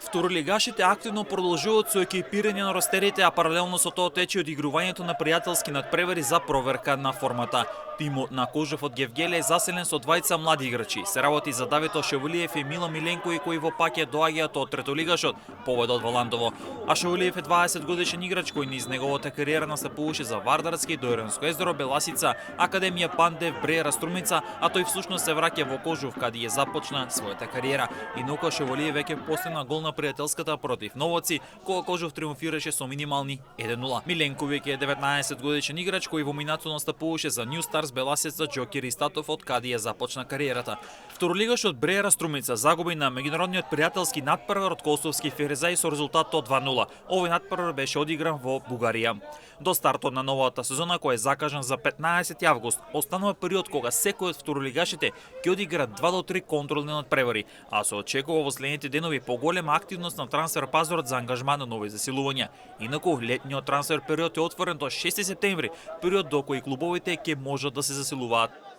Второлигашите активно продолжуваат со екипирање на ростерите, а паралелно со тоа тече одигрувањето на пријателски надпревари за проверка на формата. Тимот на Кожев од Гевгеле е заселен со двајца млади играчи. Се работи за Давито Шевулиев и Мило Миленкови кои во паке доаѓаат од третолигашот, повеќе од Валандово. А Шевулиев е 20 годишен играч кој низ неговата кариера настапуваше за Вардарски, Дојранско езеро, Беласица, Академија Пандев, Бреера, Струмица, а тој всушност се враќа во Кожев каде ја започна својата кариера. Инаку Шевулиев веќе постигна гол на пријателската против Новоци, кога Кожев триумфираше со минимални 1-0. Миленковиќ е 19 годишен играч кој во минатото настапуваше за New Stars Беласица, Џокер и Статов од каде ја започна кариерата. Второлигашот Бреера Струмица загуби на меѓународниот пријателски надпревар од Косовски Ферезај со резултат од 2-0. Овој надпревар беше одигран во Бугарија. До стартот на новата сезона, кој е закажан за 15 август, останува период кога секој од второлигашите ќе одигра 2 до 3 контролни надпревари, а се очекува во следните денови поголема активност на трансфер пазарот за ангажман на нови засилувања. Инаку летниот трансфер период е отворен до 6 септември, период до кој клубовите ќе можат да се засилуваат.